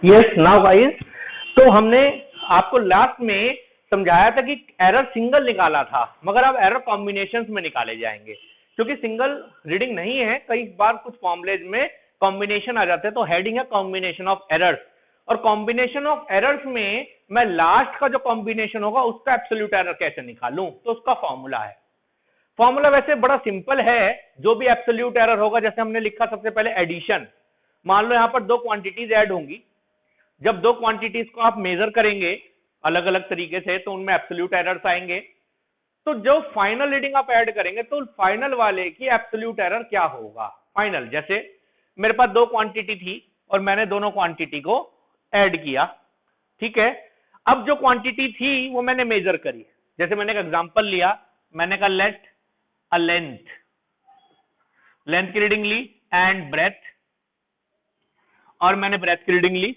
Yes now guys, तो हमने आपको लास्ट में समझाया था कि एरर सिंगल निकाला था, मगर अब एरर कॉम्बिनेशंस में निकाले जाएंगे क्योंकि सिंगल रीडिंग नहीं है। कई बार कुछ फॉर्मुलेज में कॉम्बिनेशन आ जाते हैं, तो हेडिंग है कॉम्बिनेशन ऑफ एरर्स। और कॉम्बिनेशन ऑफ एरर्स में मैं लास्ट का जो कॉम्बिनेशन होगा उसका एब्सोल्यूट एरर कैसे निकालूं, तो उसका फॉर्मूला है। फॉर्मूला वैसे बड़ा सिंपल है, जो भी एब्सोल्यूट एरर होगा, जैसे हमने लिखा सबसे पहले एडिशन। मान लो यहां पर दो क्वांटिटीज ऐड होंगी, जब दो क्वांटिटीज को आप मेजर करेंगे अलग अलग तरीके से तो उनमें एब्सोल्यूट एरर्स आएंगे। तो जो फाइनल रीडिंग आप ऐड करेंगे तो फाइनल वाले की एब्सोल्यूट एरर क्या होगा फाइनल। जैसे मेरे पास दो क्वांटिटी थी और मैंने दोनों क्वांटिटी को ऐड किया, ठीक है। अब जो क्वांटिटी थी वो मैंने मेजर करी, जैसे मैंने एक एग्जांपल लिया, मैंने कहा लेट अ लेंथ, लेंथ की रीडिंग ली एंड ब्रेथ, और मैंने ब्रेथ की रीडिंग ली।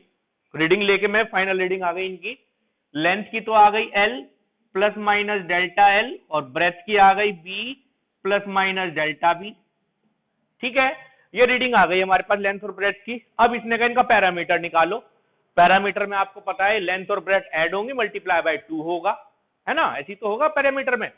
रीडिंग लेके मैं फाइनल रीडिंग आ गई इनकी, लेंथ की तो आ गई l plus minus delta l, और ब्रेथ की आ गई b plus minus delta b, ठीक है। ये रीडिंग आ गई हमारे पास लेंथ और ब्रेथ की। अब इसने कहा इनका पैरामीटर निकालो। पैरामीटर में आपको पता है लेंथ और ब्रेथ ऐड होंगी, मल्टीप्लाई बाय 2 होगा, है ना, ऐसी तो होगा पैरामीटर में।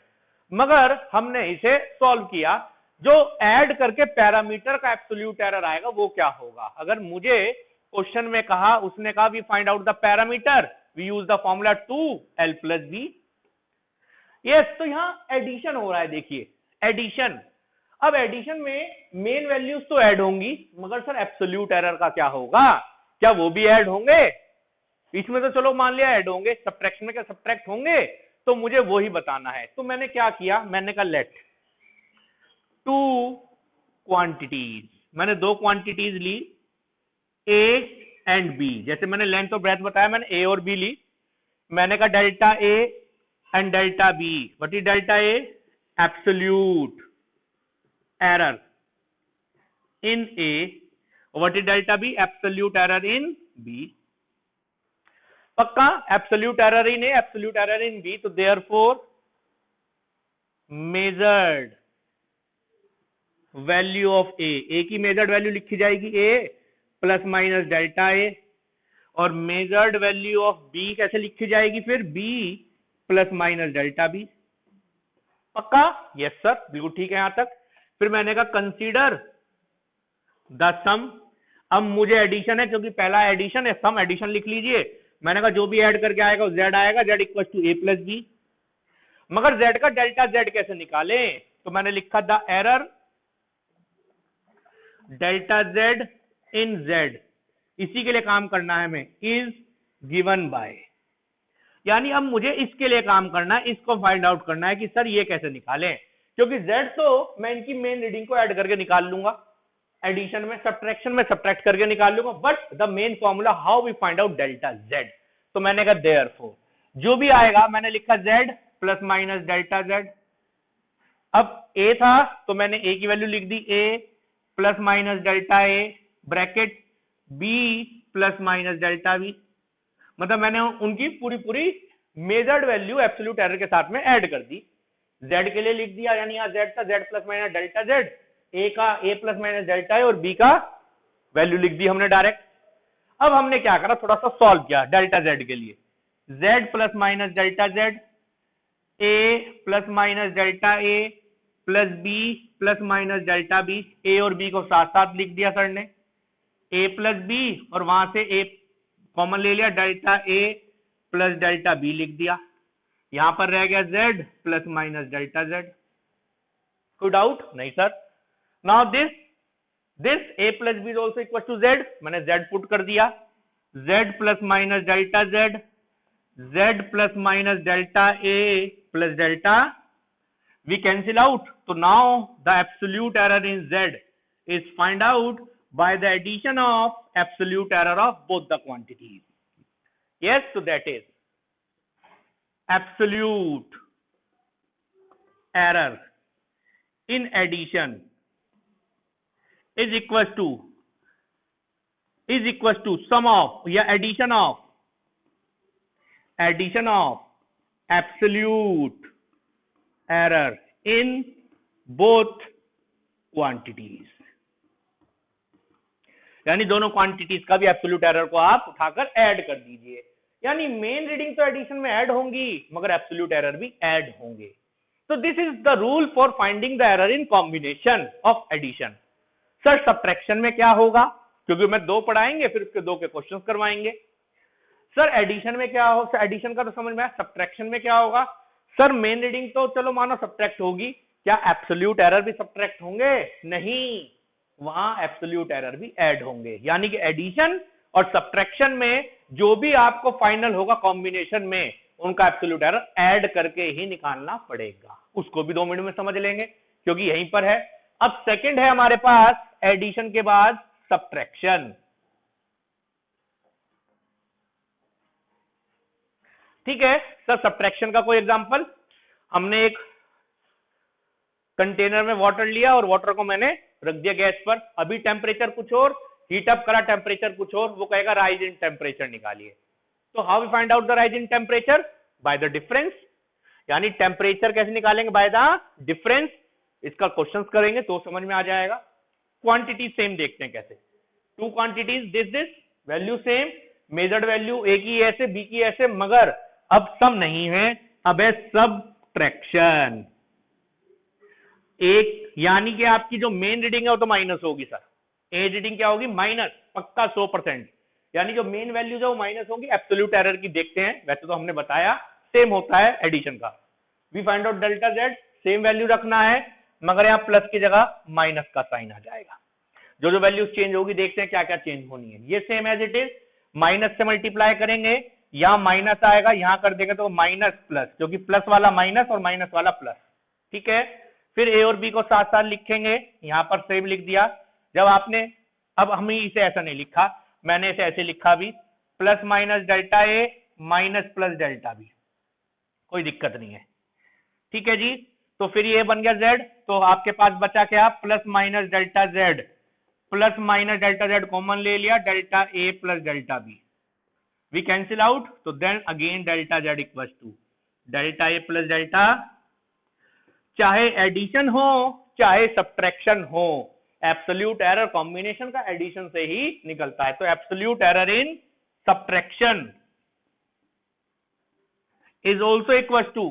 मगर हमने इसे सॉल्व किया, जो ऐड करके पैरामीटर का एब्सोल्यूट एरर आएगा वो क्या होगा। अगर मुझे क्वेश्चन में कहा, उसने कहा we find out the parameter, we use the formula 2l plus b. Yes, तो यहां एडिशन हो रहा है, देखिए एडिशन। अब एडिशन में मेन वैल्यूज तो ऐड होंगी, मगर सर एब्सोल्यूट एरर का क्या होगा, क्या वो भी ऐड होंगे। इसमें तो चलो मान लिया ऐड होंगे, सब्ट्रैक्शन में क्या सब्ट्रैक्ट होंगे, तो मुझे वो ही बताना है। तो मैंने क्या किया, मैंने कहा लेट टू क्वांटिटीज, मैंने दो क्वांटिटीज ली ए एंड बी। जैसे मैंने लेंथ और ब्रेथ बताया, मैंने ए और बी ली। मैंने कहा delta A and delta B. What is delta A, absolute error in A, what is delta B, absolute error in B. पक्का, absolute error in A, absolute error in B. तो therefore measured value of A की measured value लिखी जाएगी A plus minus delta A, और measured value of B कैसे लिखी जाएगी फिर, B plus minus delta B. पक्का, यस सर, बिल्कुल ठीक है यहां तक। फिर मैंने कहा कंसीडर द सम। अब मुझे एडिशन है, क्योंकि पहला एडिशन है, सम एडिशन लिख लीजिए। मैंने कहा जो भी ऐड करके आएगा जेड आएगा, z equal to a plus b. मगर जेड का डेल्टा जेड कैसे निकालें, तो मैंने लिखा the error delta z in z, इसी के लिए काम करना है हमें, इज गिवन बाय। यानी अब मुझे इसके लिए काम करना है, इसको फाइंड आउट करना है कि सर ये कैसे निकालें, क्योंकि जेड तो मैं इनकी मेन रीडिंग को ऐड करके निकाल लूंगा, एडिशन में, सब्ट्रैक्शन में सब्ट्रैक्ट करके निकाल लूंगा, but the main formula how we find out delta Z. तो मैंने कहा देयरफॉर जो भी आएगा, मैंने लिखा Z plus minus delta Z. अब ए था तो मैंने ए की वैल्यू लिख दी, A plus minus delta A bracket B plus minus delta B. मतलब मैंने उनकी पूरी पूरी मेजर्ड वैल्यू एब्सोल्यूट एरर के साथ में ऐड कर दी। जेड के लिए लिख दिया, यानी यहां जेड था Z plus minus delta Z, A का ए प्लस माइनस डेल्टा है, और बी का वैल्यू लिख दी हमने डायरेक्ट। अब हमने क्या करा, थोड़ा सा सॉल्व किया डेल्टा जेड के लिए, Z plus minus delta Z, A plus minus delta A plus B plus minus delta B. A और बी को साथ साथ लिख दिया सर ने, ए प्लस बी, और वहां से ए कॉमन ले लिया, डेल्टा ए प्लस डेल्टा बी लिख दिया। यहां पर रह गया z plus minus delta z. कोई डाउट नहीं sir. Now this a plus b is also equal to z, मैंने जेड पुट कर दिया, z plus minus delta z, z plus minus delta A plus delta, we cancel out. So now the absolute error in Z is find out by the addition of absolute error of both the quantities. Yes, so that is absolute error in addition is equals to sum of या addition of absolute error in both quantities. यानी दोनों quantities का भी absolute error को आप उठाकर add कर दीजिए। यानी मेन रीडिंग तो एडिशन में ऐड होंगी मगर एब्सोल्यूट एरर भी ऐड होंगे। तो this is the rule for finding the error in combination of addition. Sir subtraction में क्या होगा, क्योंकि मैं 2 पढ़ाएंगे फिर उसके 2 के क्वेश्चन करवाएंगे। सर एडिशन में क्या हो, एडिशन का तो समझ में आया, सब्ट्रैक्शन में क्या होगा। सर मेन रीडिंग तो चलो मानो सब्ट्रैक्ट होगी, क्या एब्सोल्यूट एरर भी सब्ट्रैक्ट होंगे? नहीं, वहां एब्सोल्यूट एरर भी ऐड होंगे। यानी कि एडिशन और सब्ट्रैक्शन में जो भी आपको फाइनल होगा कॉम्बिनेशन में, उनका एब्सोल्यूट एरर ऐड करके ही निकालना पड़ेगा। उसको भी 2 मिनट में समझ लेंगे क्योंकि यहीं पर है। अब सेकंड है हमारे पास एडिशन के बाद सब्ट्रैक्शन। ठीक है सर, सब्ट्रैक्शन का कोई एग्जांपल, हमने एक कंटेनर में वाटर लिया और वाटर को मैंने रख दिया गैस पर, अभी टेम्परेचर कुछ और, हीट अप करा टेम्परेचर कुछ और, वो कहेगा राइज इन टेम्परेचर निकालिए। तो how we find out the rise in temperature? By the difference. यानी टेम्परेचर कैसे निकालेंगे? By the difference. इसका क्वेश्चंस करेंगे तो समझ में आ जाएगा। क्वांटिटी सेम देखते हैं कैसे, 2 quantities this value same, measured value A की ऐसे बी की ऐसे, मगर अब सम नहीं है, अब है सब्ट्रैक्शन। एक यानी कि आपकी जो मेन रीडिंग है वो तो माइनस होगी सर, ए रीडिंग क्या होगी? माइनस, पक्का 100%। यानी जो मेन वैल्यू है वो माइनस होगी। एब्सोल्यूट एरर की देखते हैं, वैसे तो हमने बताया सेम होता है एडिशन का। We find out delta z, same value रखना है मगर यहाँ प्लस की जगह माइनस का साइन आ जाएगा। जो जो वैल्यूज चेंज होगी देखते हैं क्या क्या चेंज होनी है। ये same as it is, minus से मल्टीप्लाई करेंगे, यहाँ माइनस आएगा, यहाँ कर देंगे तो माइनस प्लस, क्योंकि प्लस वाला माइनस और माइनस वाला प्लस। ठीक है, फिर ए और बी को साथ साथ लिखेंगे, यहाँ पर सेम लिख दिया। जब आपने, अब हमें इसे ऐसा नहीं लिखा, मैंने इसे ऐसे लिखा भी, प्लस माइनस डेल्टा ए माइनस प्लस डेल्टा बी, कोई दिक्कत नहीं है। ठीक है जी, तो फिर ये बन गया जेड, तो आपके पास बचा क्या? Plus minus delta Z, plus minus delta Z common ले लिया, delta A plus delta B, we cancel out, तो then again delta Z equal to delta A plus delta. चाहे एडिशन हो चाहे सब्ट्रैक्शन हो, एब्सोल्यूट एरर कॉम्बिनेशन का addition से ही निकलता है। तो absolute error in subtraction is also equal to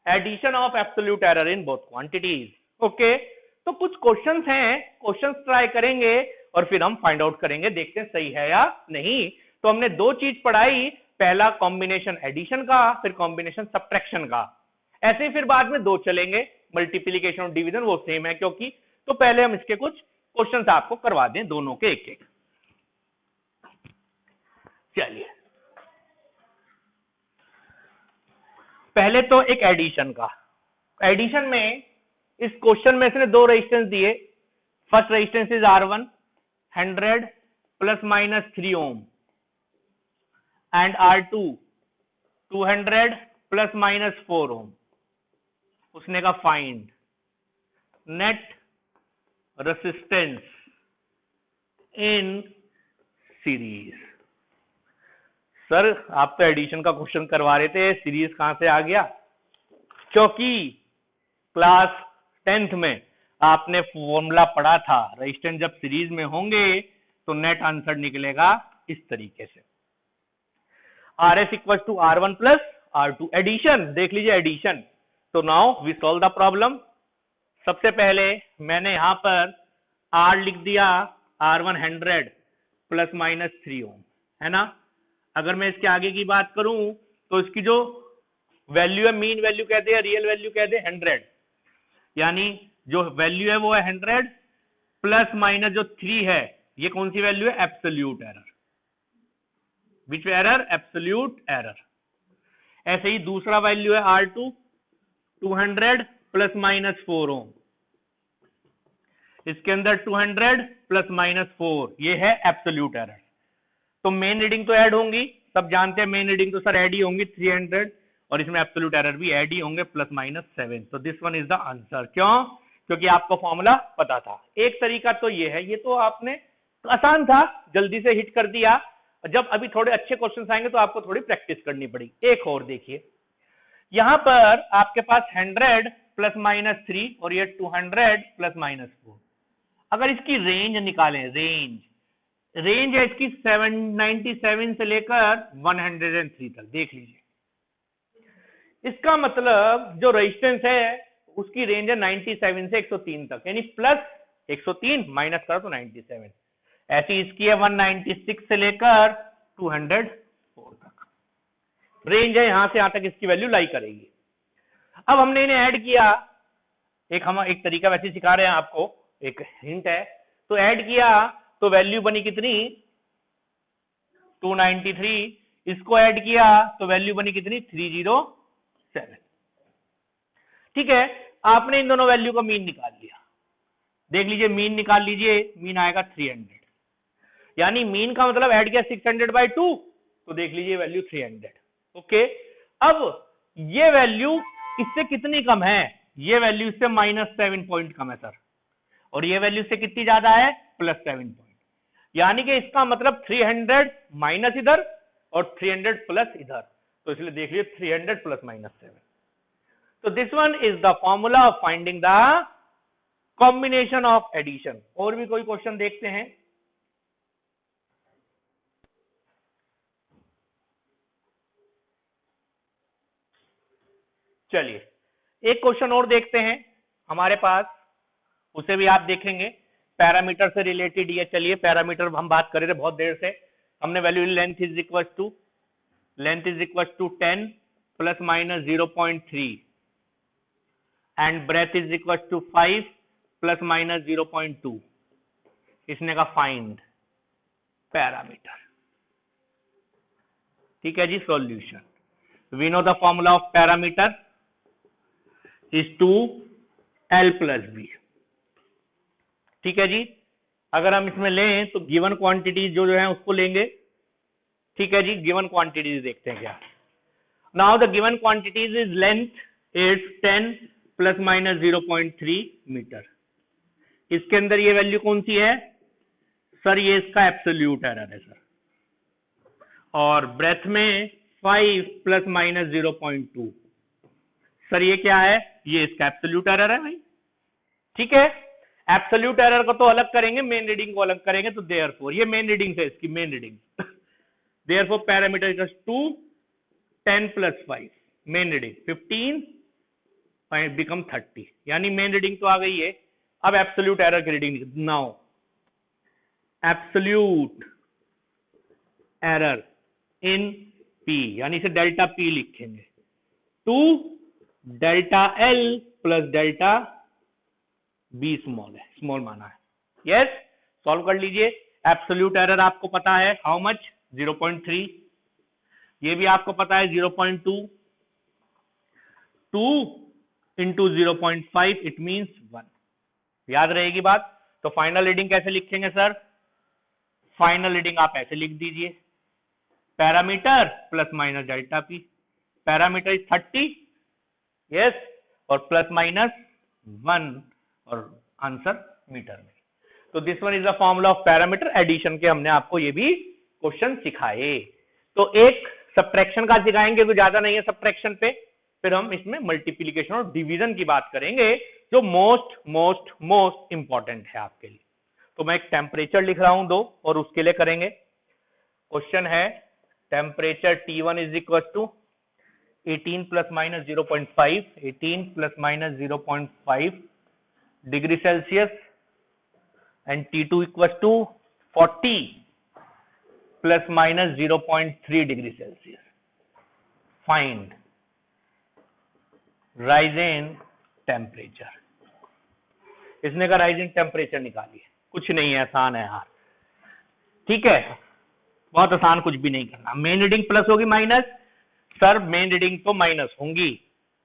addition of absolute error in both quantities. Okay, तो कुछ क्वेश्चंस हैं, क्वेश्चंस ट्राई करेंगे और फिर हम फाइंड आउट करेंगे, देखते हैं सही है या नहीं। तो हमने 2 चीज पढ़ाई, पहला कॉम्बिनेशन एडिशन का, फिर कॉम्बिनेशन सब्ट्रैक्शन का। ऐसे ही फिर बाद में 2 चलेंगे, मल्टीप्लीकेशन और डिवीजन वो सेम है क्योंकि। तो पहले हम इसके कुछ क्वेश्चंस आपको करवा दें, दोनों के एक एक। चलिए, पहले तो एक एडिशन का। एडिशन में इस क्वेश्चन में इसने 2 रेजिस्टेंस दिए। First resistance is R1 100 plus minus 3 ohm and R2 200 plus minus 4 ओम। उसने कहा find net resistance in series. Sir आप तो एडिशन का क्वेश्चन करवा रहे थे, सीरीज कहां से आ गया? क्योंकि क्लास 10th में आपने फॉर्मूला पढ़ा था, रेजिस्टेंस जब सीरीज में होंगे तो नेट आंसर निकलेगा इस तरीके से, RS equal to R1 plus R2। Addition देख लीजिए, एडिशन। तो now we solve the problem. सबसे पहले मैंने यहां पर R लिख दिया, R1 100 प्लस माइनस 3 ओम, है ना। अगर मैं इसके आगे की बात करूं तो इसकी जो वैल्यू है, मीन वैल्यू कहते हैं, रियल वैल्यू कहते हैं 100, यानी जो वैल्यू है वो है 100 प्लस माइनस जो 3 है, ये कौन सी वैल्यू है? Absolute error. Which error? Absolute error. ऐसे ही दूसरा वैल्यू है R2 200 प्लस माइनस 4 ओम, इसके अंदर 200 प्लस माइनस 4, ये है एब्सोल्यूट एरर। तो मेन रीडिंग तो ऐड होंगी, सब जानते हैं मेन रीडिंग तो सर ऐड ही होंगी 300, और इसमें एब्सोल्यूट एरर भी ऐड ही होंगे प्लस माइनस 7। तो this one is the answer. क्यों? क्योंकि आपको फॉर्मूला पता था। एक तरीका तो ये है, ये तो आपने आसान था, जल्दी से हिट कर दिया। जब अभी थोड़े अच्छे क्वेश्चंस आएंगे तो आपको थोड़ी प्रैक्टिस करनी पड़ेगी। एक और देखिए, यहां पर आपके पास 100 प्लस माइनस 3 और ये 200 प्लस माइनस 4। अगर इसकी रेंज निकालें, रेंज रेंज है इसकी 797 से लेकर 103 तक, देख लीजिए। इसका मतलब जो रेजिस्टेंस है उसकी रेंज है 97 से 103 तक, यानी प्लस 103 माइनस करो तो 97। ऐसी इसकी है 196 से लेकर 204 तक रेंज है, यहां से यहां तक इसकी वैल्यू लाई करेगी। अब हमने इन्हें ऐड किया, हम एक तरीका वैसे सिखा रहे हैं आपको, एक हिंट है। तो ऐड किया तो वैल्यू बनी कितनी 293, इसको ऐड किया तो वैल्यू बनी कितनी 307। ठीक है, आपने इन दोनों वैल्यू का मीन निकाल लिया, देख लीजिए मीन निकाल लीजिए, मीन आएगा 300, यानी मीन का मतलब ऐड किया 600/2 तो देख लीजिए वैल्यू 300। ओके, अब ये वैल्यू इससे कितनी कम है, ये वैल्यू इससे -7 पॉइंट कम है सर, और ये वैल्यू से कितनी ज्यादा है +7 पॉइंट, यानी कि इसका मतलब 300 माइनस इधर और 300 प्लस इधर, तो इसलिए देख लीजिए 300 प्लस -7। तो this one is the formula of finding the combination of addition. और भी कोई क्वेश्चन देखते हैं। चलिए एक क्वेश्चन और देखते हैं हमारे पास, उसे भी आप देखेंगे, पैरामीटर से रिलेटेड ये। चलिए पैरामीटर हम बात कर रहे थे बहुत देर से, हमने value length is equal to 10 plus minus 0.3 and breadth is equal to 5 plus minus 0.2। इसने का फाइंड पैरामीटर। ठीक है जी, solution. We know the formula of perimeter is 2l plus b। ठीक है जी, अगर हम इसमें लें तो गिवन क्वांटिटीज जो है उसको लेंगे। ठीक है जी, गिवन क्वांटिटीज देखते हैं क्या। Now the given quantities is length is 10 plus minus 0.3 metre. इसके अंदर ये वैल्यू कौन सी है सर, ये इसका एब्सोल्यूट एरर है सर। और ब्रेथ में 5 प्लस माइनस 0.2 सर, ये क्या है, ये इसका एब्सोल्यूट एरर है भाई। ठीक है, एब्सोल्यूट एरर को तो अलग करेंगे, मेन रीडिंग को अलग करेंगे, तो देयरफॉर ये मेन रीडिंग है, इसकी main reading. Therefore parameter is 2 10 plus 5 main reading 15 become 30, यानी मेन रीडिंग तो आ गई है। अब एब्सोल्यूट एरर की रीडिंग, नाउ एब्सोल्यूट एरर इन P, यानी इसे डेल्टा P लिखेंगे, 2 delta L plus delta B small है, स्मॉल माना है। यस, सॉल्व कर लीजिए। एब्सोल्यूट एरर आपको पता है हाउ मच 0.3, ये भी आपको पता है 0.2, 2 इंटू 0.5 इट मींस 1, याद रहेगी बात। तो फाइनल रीडिंग कैसे लिखेंगे सर, फाइनल रीडिंग आप ऐसे लिख दीजिए, parameter plus minus delta P। Parameter is 30, yes, और प्लस माइनस 1 और आंसर मीटर में। तो this one is the formula of parameter. Addition के हमने आपको ये भी क्वेश्चन सिखाए। तो एक सब्ट्रैक्शन का सिखाएंगे, तो ज्यादा नहीं है सब्ट्रैक्शन पे, फिर हम इसमें मल्टीप्लीकेशन और डिवीजन की बात करेंगे, जो मोस्ट मोस्ट मोस्ट इंपॉर्टेंट है आपके लिए। तो मैं एक टेम्परेचर लिख रहा हूं 2, और उसके लिए करेंगे। क्वेश्चन है temperature T1 is equal to 18 plus minus 0.5, 18 plus minus 0.5 degree Celsius, and T2 equal to 40 plus minus 0.3 degree Celsius. Find rise in temperature. इसने का राइज इन टेम्परेचर निकालिए, कुछ नहीं है, आसान है यार। ठीक है, बहुत आसान, कुछ भी नहीं करना। मेन रीडिंग प्लस होगी माइनस, सर मेन रीडिंग तो माइनस होंगी,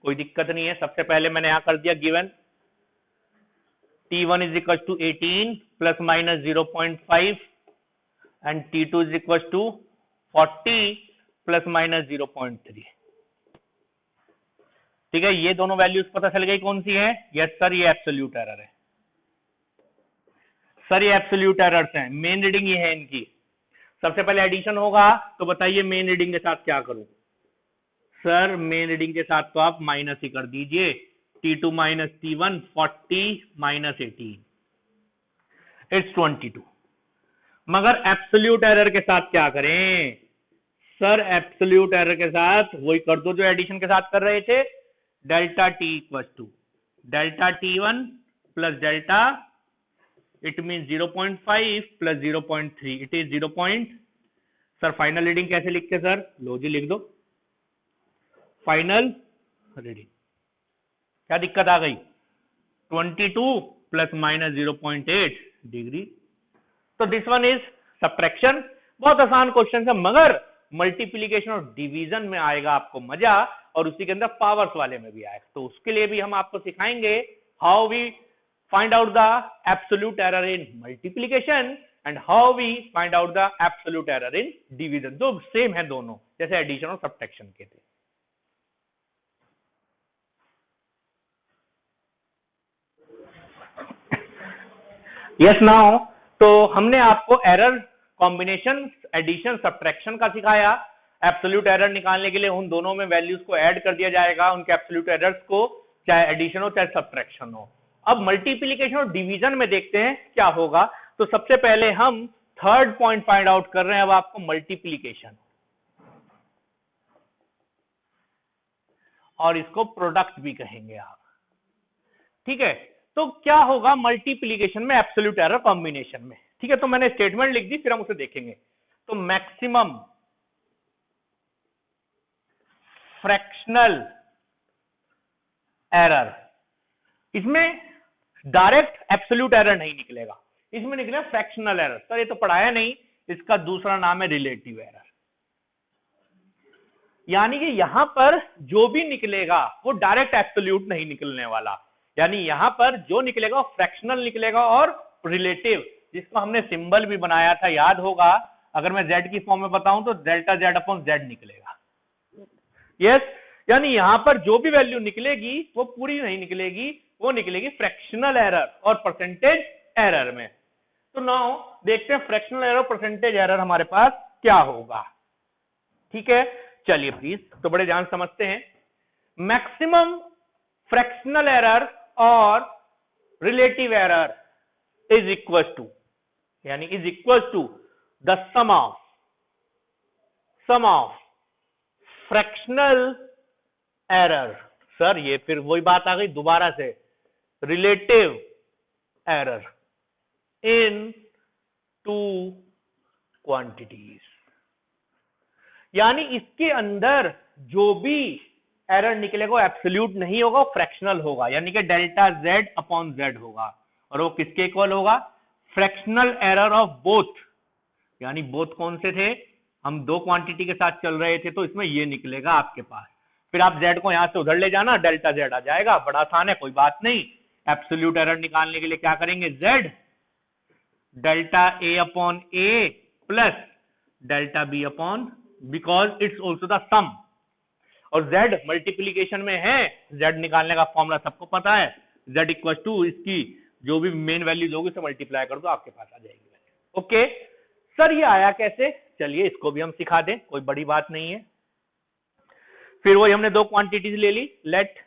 कोई दिक्कत नहीं है। सबसे पहले मैंने यहां कर दिया given T1 is equal to 18 plus minus 0.5 and T2 is equal to 40 plus minus 0.3। ठीक है, ये दोनों वैल्यूज पता चल गई कौन सी है। यस सर, ये एब्सोल्यूट एरर है सर, ये एब्सोल्यूट एरर्स हैं। मेन रीडिंग ये है इनकी। सबसे पहले एडिशन होगा, तो बताइए मेन रीडिंग के साथ क्या करूं सर। मेन रीडिंग के साथ तो आप माइनस ही कर दीजिए, T2 minus T1, 40 minus 18 it's 22, मगर एब्सोल्यूट एरर के साथ क्या करें सर? एब्सोल्यूट एरर के साथ वही कर दो जो एडिशन के साथ कर रहे थे, delta t equal to delta T1 plus delta, it mean 0.5 plus 0.3, it is 0. Sir final reading कैसे लिखते सर? लो जी लिख दो फाइनल रीडिंग। क्या दिक्कत आ गई? 22 प्लस माइनस 0.8 डिग्री। तो दिस वन इज सब्ट्रैक्शन। बहुत आसान क्वेश्चन है, मगर मल्टीप्लीकेशन और डिवीजन में आएगा आपको मजा, और उसी के अंदर पावर्स वाले में भी आएगा। तो उसके लिए भी हम आपको सिखाएंगे how we find out the absolute error in multiplication and how we find out the absolute error in division, जो सेम है दोनों, जैसे एडिशन और सब्ट्रैक्शन के थे। यस नाउ, तो हमने आपको एरर कॉम्बिनेशन, एडिशन, सब्ट्रैक्शन का सिखाया। एब्सोल्यूट एरर निकालने के लिए उन दोनों में वैल्यूज को ऐड कर दिया जाएगा, उनके एब्सोल्यूट एरर्स को, चाहे एडिशन हो चाहे सब्ट्रैक्शन हो। अब मल्टीप्लिकेशन और डिवीजन में देखते हैं क्या होगा। तो सबसे पहले हम थर्ड पॉइंट फाइंड आउट कर रहे हैं अब आपको, मल्टीप्लिकेशन, और इसको प्रोडक्ट भी कहेंगे आप, ठीक है। तो क्या होगा मल्टीप्लिकेशन में एब्सोल्यूट एरर कॉम्बिनेशन में, ठीक है। तो मैंने स्टेटमेंट लिख दी, फिर हम उसे देखेंगे। तो मैक्सिमम फ्रैक्शनल एरर, इसमें डायरेक्ट एब्सोल्यूट एरर नहीं निकलेगा, इसमें निकलेगा फ्रैक्शनल एरर। सर ये तो पढ़ाया नहीं, इसका दूसरा नाम है रिलेटिव एरर। यानी कि यहां पर जो भी निकलेगा वो डायरेक्ट एब्सोल्यूट नहीं निकलने वाला, यानी यहां पर जो निकलेगा फ्रैक्शनल निकलेगा और रिलेटिव, जिसको हमने सिंबल भी बनाया था, याद होगा। अगर मैं z की फॉर्म में बताऊं तो डेल्टा z अपॉन z निकलेगा। यस, यानी यहां पर जो भी वैल्यू निकलेगी वो पूरी नहीं निकलेगी, वो निकलेगी फ्रैक्शनल एरर और परसेंटेज एरर में। तो नाउ देखते हैं फ्रैक्शनल एरर, परसेंटेज एरर हमारे पास क्या होगा, ठीक है। चलिए प्लीज, तो बड़े ध्यान समझते हैं। मैक्सिमम फ्रैक्शनल एरर और relative error is equal to, यानी is equal to the sum of fractional error. Sir ये फिर वही बात आ गई दोबारा से, relative error in two quantities. यानी इसके अंदर जो भी एरर निकलेगा वो एब्सोल्यूट नहीं होगा, फ्रैक्शनल होगा, यानी कि डेल्टा z अपॉन z होगा। और वो किसके इक्वल होगा? Fractional error of both. यानी बोथ कौन से थे? हम दो क्वांटिटी के साथ चल रहे थे, तो इसमें ये निकलेगा आपके पास। फिर आप z को यहां से उधर ले जाना, डेल्टा z आ जाएगा, बड़ा आसान है, कोई बात नहीं। एब्सोल्यूट एरर निकालने के लिए क्या करेंगे? z delta a upon a plus delta b upon, because it's also the sum, और z मल्टीप्लीकेशन में है, z निकालने का फॉर्मूला सबको पता है, z इक्वल टू इसकी जो भी मेन वैल्यूज होगी उसे मल्टीप्लाई कर दो, आपके पास आ जाएगी। ओके सर, ये आया कैसे? चलिए इसको भी हम सिखा दें, कोई बड़ी बात नहीं है। फिर वही हमने दो क्वांटिटीज ले ली, लेट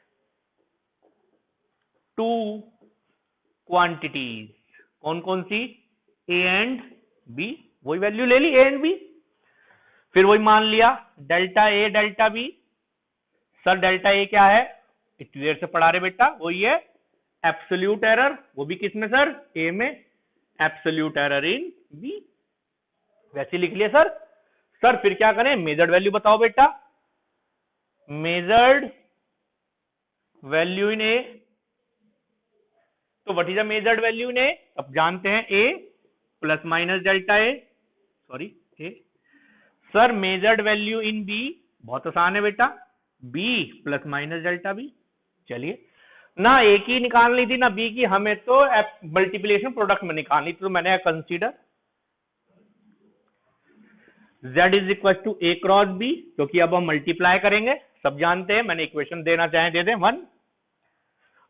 टू क्वांटिटीज, कौन कौन सी? a एंड b, वही वैल्यू ले ली a एंड b। फिर वही मान लिया delta a delta b। Sir delta a क्या है? इतनी देर से पढ़ा रहे बेटा, वही है एब्सोल्यूट एरर, वो भी किसमें सर? a में, एब्सोल्यूट एरर इन b, वैसे लिख लिया सर। सर फिर क्या करें? मेजर्ड वैल्यू बताओ बेटा, मेजर्ड वैल्यू इन a। तो what is the measured value in a? अब जानते हैं a plus minus delta a, sorry a। Sir measured value in b, बहुत आसान है बेटा, b plus minus delta b। चलिए, ना a की निकालनी थी ना b की, हमें तो मल्टीप्लिकेशन प्रोडक्ट में निकालनी थी, तो मैंने consider z is equal to a cross b, क्योंकि अब हम मल्टीप्लाई करेंगे, सब जानते हैं। मैंने इक्वेशन देना चाहे दे दें 1,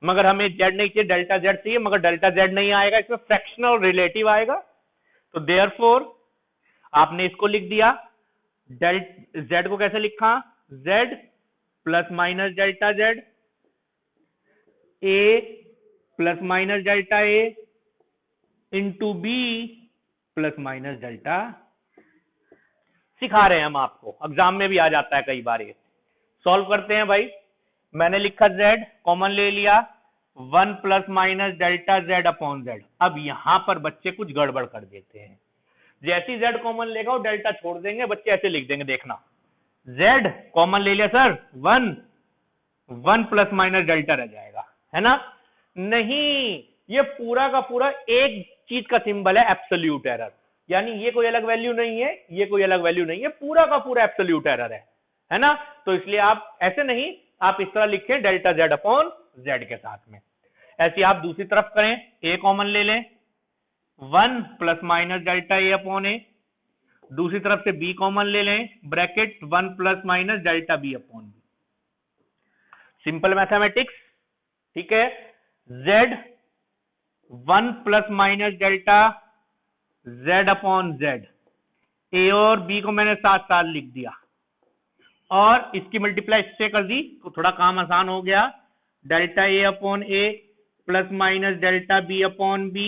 मगर हमें z नहीं चाहिए, डेल्टा z चाहिए, मगर डेल्टा z नहीं आएगा, इसमें फ्रैक्शनल और रिलेटिव आएगा। तो देयरफॉर आपने इसको लिख दिया, z को कैसे लिखा? z plus minus delta z, a plus minus delta a into b plus minus delta. सिखा रहे हैं हम आपको, एग्जाम में भी आ जाता है कई बार ये। सॉल्व करते हैं भाई। मैंने लिखा z, कॉमन ले लिया, 1 plus minus delta z upon z। अब यहां पर बच्चे कुछ गड़बड़ कर देते हैं। जैसी z कॉमन लेगा वो डेल्टा छोड़ देंगे, बच्चे ऐसे लिख देंगे, देखना z कॉमन ले लिया सर, 1 प्लस माइनस डेल्टा रह जाएगा, है ना। नहीं, ये पूरा का पूरा एक चीज का सिंबल है, एब्सोल्यूट एरर। यानी ये कोई अलग वैल्यू नहीं है, ये कोई अलग वैल्यू नहीं है, पूरा का पूरा एब्सोल्यूट एरर है ना। तो इसलिए आप ऐसे नहीं, आप इस तरह लिखें डेल्टा z अपॉन z के साथ में। ऐसे आप दूसरी तरफ करें, a कॉमन ले लें, 1 plus minus delta a upon a। दूसरी तरफ से b कॉमन ले लें, bracket 1 plus minus delta b upon b। Simple mathematics, ठीक है। z 1 plus minus delta z upon z, a और b को मैंने साथ साथ लिख दिया और इसकी मल्टीप्लाई इससे कर दी तो थोड़ा काम आसान हो गया। Delta a upon a plus minus delta b upon b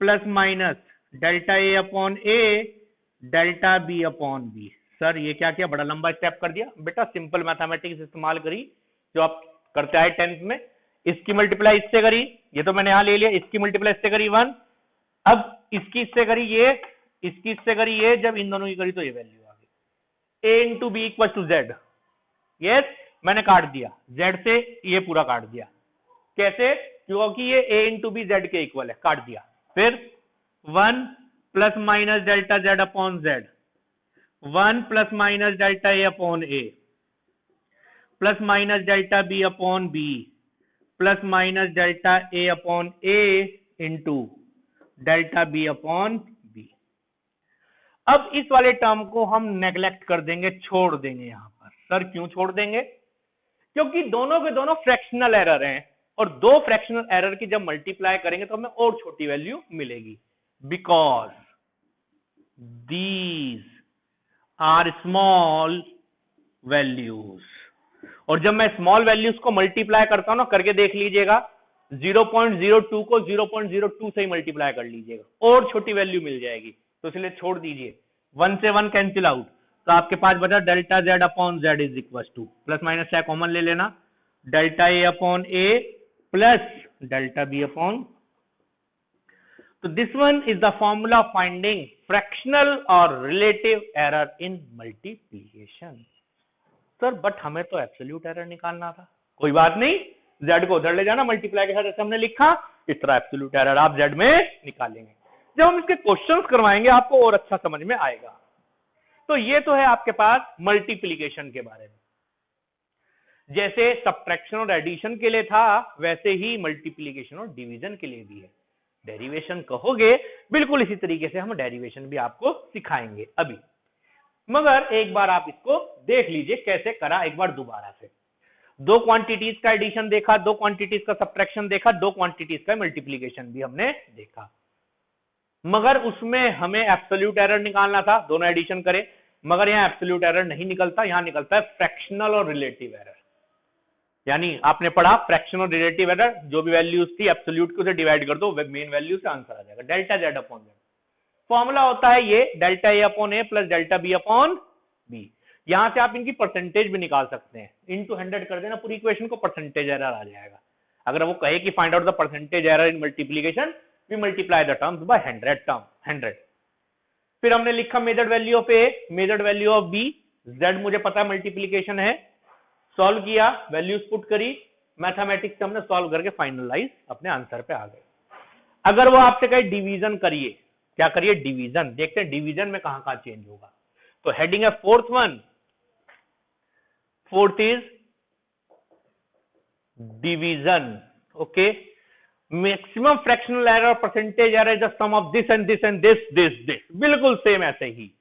plus minus delta a upon a delta b upon b। Sir ये क्या किया, बड़ा लंबा स्टेप कर दिया। बेटा सिंपल मैथमेटिक्स इस्तेमाल करी जो आप करते आए 10th में। इसकी मल्टीप्लाई इससे करी, ये तो मैंने यहां ले लिया, इसकी मल्टीप्लाई इससे करी 1। अब इसकी इससे करी ये, इसकी इससे करी ये, जब इन दोनों की करी तो ये वैल्यू आ गई, a into b equal to z। Yes, मैंने काट दिया, z से ये पूरा काट दिया। कैसे, क्योंकि ये a इंटू बी z के इक्वल है, काट दिया। फिर 1 plus minus delta z upon z, 1 plus minus delta a upon a plus minus delta b upon b plus minus delta a upon a into delta b upon b। अब इस वाले term को हम neglect कर देंगे, छोड़ देंगे यहां पर। सर क्यों छोड़ देंगे, क्योंकि दोनों के दोनों फ्रैक्शनल एरर हैं और दो फ्रैक्शनल एरर की जब मल्टीप्लाई करेंगे तो हमें और छोटी वैल्यू मिलेगी। Because these are small values. और जब मैं स्मॉल वैल्यूज को मल्टीप्लाई करता हूं ना, करके देख लीजिएगा, 0.02 को 0.02 से ही मल्टीप्लाई कर लीजिएगा और छोटी वैल्यू मिल जाएगी। तो इसलिए छोड़ दीजिए, 1 से 1 कैंसिल आउट, तो आपके पास बचा delta z upon z is equal to, plus minus चाहे कॉमन ले लेना, delta a upon a plus delta b upon. तो this one is the formula finding fractional और relative error in multiplication. Sir but हमें तो absolute error निकालना था। कोई बात नहीं, z को उधर ले जाना, मल्टीप्लाई के साथ जैसे हमने लिखा इस तरह एब्सोल्यूट एरर आप z में निकालेंगे। जब हम इसके क्वेश्चंस करवाएंगे आपको और अच्छा समझ में आएगा। तो ये तो है आपके पास मल्टीप्लिकेशन के बारे में। जैसे सब्ट्रैक्शन और एडिशन के लिए था, वैसे ही मल्टीप्लिकेशन और डिवीजन के लिए भी है। डेरिवेशन कहोगे, बिल्कुल इसी तरीके से हम डेरिवेशन भी आपको सिखाएंगे अभी। मगर एक बार आप इसको देख लीजिए कैसे करा, एक बार दोबारा से। दो क्वांटिटीज का एडिशन देखा, दो क्वांटिटीज का सब्ट्रैक्शन देखा, दो क्वांटिटीज का मल्टीप्लिकेशन भी हमने देखा। मगर उसमें हमें एब्सोल्यूट एरर निकालना था, दोनों एडिशन करें, मगर यहाँ एब्सोल्यूट एरर नहीं निकलता, यहां निकलता है फ्रैक्शनल और रिलेटिव एरर। यानी आपने पढ़ा फ्रैक्शनल और रिलेटिव एरर, जो भी वैल्यूज थी एब्सोल्यूट को उसे डिवाइड कर दो, मेन वैल्यू से आंसर आ जाएगा, delta z upon z। Formula होता है ये delta a upon a plus delta b upon b। यहां से आप इनकी परसेंटेज भी निकाल सकते हैं, इनटू 100 कर देना, पूरी इक्वेशन को परसेंटेज एरर आ जाएगा। अगर वो कहे कि find out the percentage error in multiplication, we multiply the terms by 100। फिर हमने लिखा measured value of a, measured value of b, z मुझे पता है मल्टीप्लिकेशन है, सॉल्व किया, वैल्यूज पुट करी, मैथमेटिक्स से हमने सॉल्व करके फाइनलाइज अपने आंसर पे आ गए। अगर वो आपसे कहे डिवीजन करिए, क्या करिए, डिवीजन, देखते हैं डिवीजन में कहां कहां चेंज होगा। तो हेडिंग है fourth one, fourth is division. Okay, maximum fractional error percentage error is the sum of this and this and this this this. बिल्कुल सेम ऐसे ही,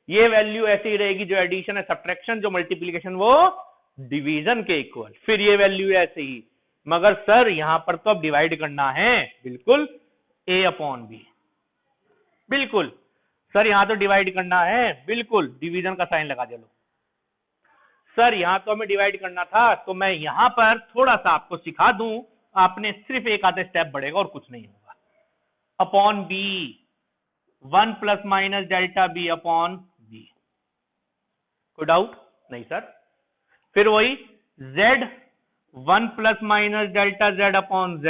ये वैल्यू ऐसी ही रहेगी, जो एडिशन है सब्ट्रैक्शन, जो मल्टीप्लिकेशन वो डिवीजन के इक्वल। फिर ये वैल्यू ऐसे ही, मगर सर यहां पर तो अब डिवाइड करना है, बिल्कुल a अपॉन b। बिल्कुल सर यहां तो डिवाइड करना है, बिल्कुल डिवीजन का साइन लगा दो। सर यहां तो हमें डिवाइड करना था, तो मैं यहां पर थोड़ा सा आपको सिखा दूं, आपने सिर्फ एक आधे स्टेप बढ़ेगा और कुछ नहीं होगा। Upon b, 1 plus minus delta b upon b. कोई डाउट नहीं सर? फिर वही z 1 plus minus delta z upon z,